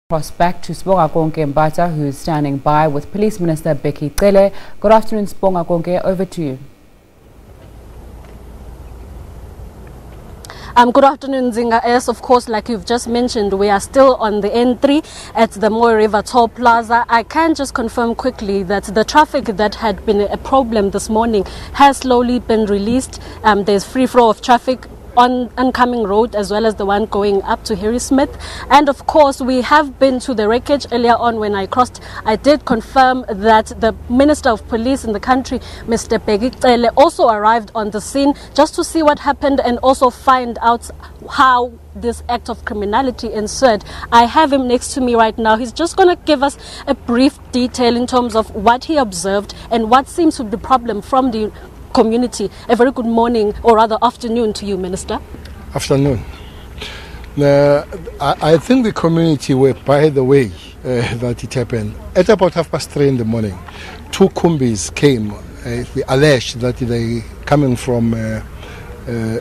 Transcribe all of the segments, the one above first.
Cross back to Sibonga Konke Mbata, who is standing by with Police Minister Bheki Cele. Good afternoon, Sibonga Konke. Over to you. Good afternoon, Zinga. Yes, of course, like you've just mentioned, we are still on the N3 at the Mooi River toll plaza. I can just confirm quickly that the traffic that had been a problem this morning has slowly been released. There's free flow of traffic on oncoming road as well as the one going up to Harry Smith. And of course, we have been to the wreckage earlier on when I crossed. I did confirm that the Minister of Police in the country, Minister Bheki Cele, also arrived on the scene just to see what happened and also find out how this act of criminality ensued. I have him next to me right now. He's just going to give us a brief detail in terms of what he observed and what seems to be the problem from the community. A very good morning, or rather afternoon to you, Minister. Afternoon. I think the community were, by the way, that it happened. At about 3:30 in the morning, two Kumbis came. They alleged that they coming from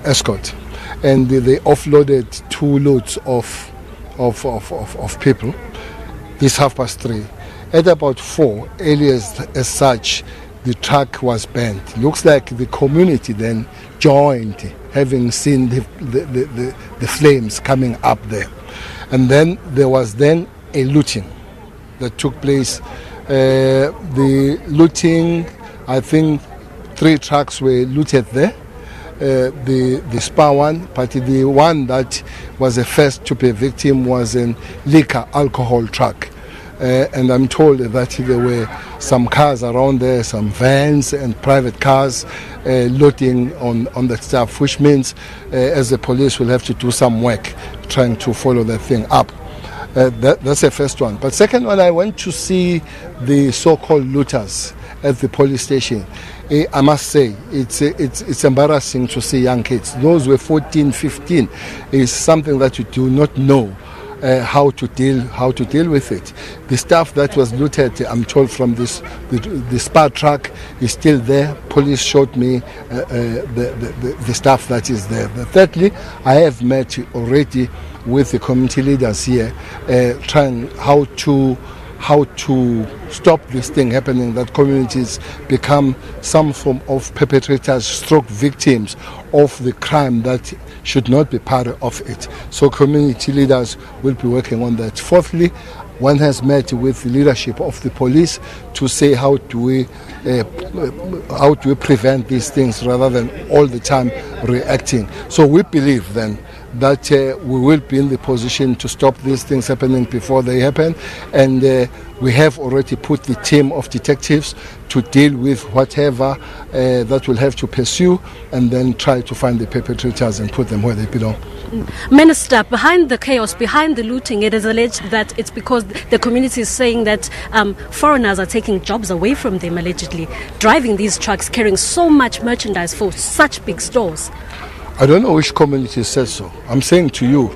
escort, and they offloaded two loads of people. This 3:30. At about 4, alias as such, the truck was bent. Looks like the community then joined, having seen the flames coming up there. And then there was then a looting that took place. The looting, I think 3 trucks were looted there. The Spa one, but the one that was the first to be a victim was an liquor alcohol truck. And I'm told that there were some cars around there, some vans and private cars loading on the stuff, which means as the police will have to do some work trying to follow that thing up. That's the first one. But second one, I went to see the so-called looters at the police station. I must say, it's embarrassing to see young kids. Those were 14, 15. Is something that you do not know how to deal with it. The stuff that was looted, I'm told, from the Spa truck is still there. Police showed me the stuff that is there. But thirdly, I have met already with the community leaders here, trying how to stop this thing happening, that communities become some form of perpetrators stroke victims of the crime that should not be part of it. So community leaders will be working on that. Fourthly, one has met with the leadership of the police to say how do we prevent these things rather than all the time reacting. So we believe then that we will be in the position to stop these things happening before they happen, and we have already put the team of detectives to deal with whatever that will have to pursue and then try to find the perpetrators and put them where they belong. Minister, behind the chaos, behind the looting, it is alleged that it's because the community is saying that foreigners are taking jobs away from them, allegedly, driving these trucks, carrying so much merchandise for such big stores. I don't know which community says so. I'm saying to you,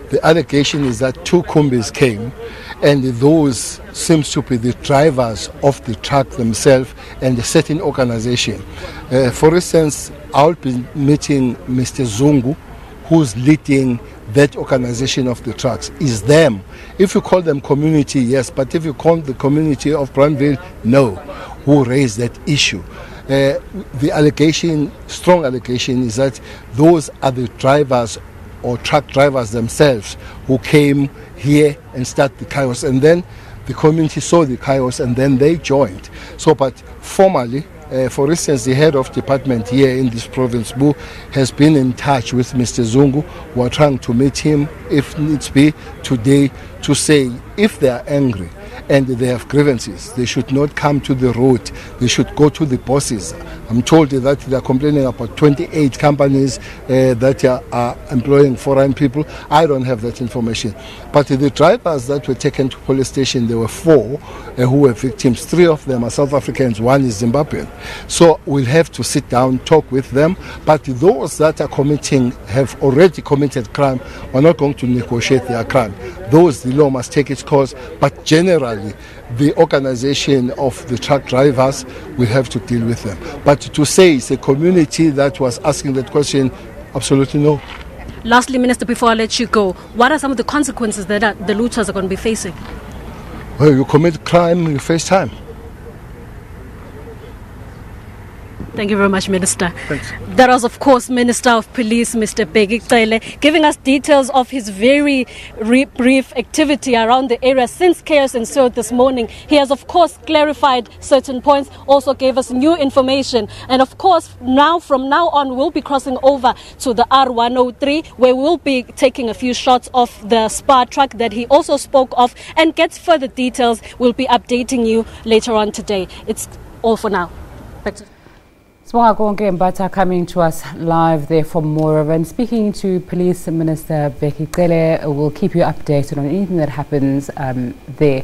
the allegation is that 2 Kumbis came, and those seems to be the drivers of the truck themselves and a certain organization. For instance, I'll be meeting Mr. Zungu, who's leading that organization of the trucks. Is them. If you call them community, yes, but if you call the community of Brandville, no, who raised that issue. The allegation, strong allegation, is that those are the drivers or truck drivers themselves who came here and started the chaos, and then the community saw the chaos and then they joined. So, but formally, for instance, the head of department here in this province, Boo, has been in touch with Mr. Zungu. We are trying to meet him, if needs be, today to say if they are angry and they have grievances, they should not come to the road. They should go to the bosses. I'm told that they are complaining about 28 companies that are employing foreign people. I don't have that information. But the drivers that were taken to police station, there were 4 who were victims. 3 of them are South Africans, 1 is Zimbabwean. So we'll have to sit down, talk with them. But those that are committing, have already committed crime, we're not going to negotiate their crime. Those, the law must take its course. But generally, the organization of the truck drivers will have to deal with them. But to say it's a community that was asking that question, absolutely no. Lastly, Minister, before I let you go, what are some of the consequences that the looters are going to be facing? Well, you commit crime, you face time. Thank you very much, Minister. Thanks. That was, of course, Minister of Police, Mr. Bheki Cele, giving us details of his very brief activity around the area since chaos ensued this morning. He has, of course, clarified certain points, also gave us new information. And, of course, from now on, we'll be crossing over to the R103, where we'll be taking a few shots of the SPAR truck that he also spoke of, and gets further details. We'll be updating you later on today. It's all for now. Back to Sibonga konke Mbata coming to us live there from Mooi River, and speaking to Police Minister Bheki Cele. We'll keep you updated on anything that happens there.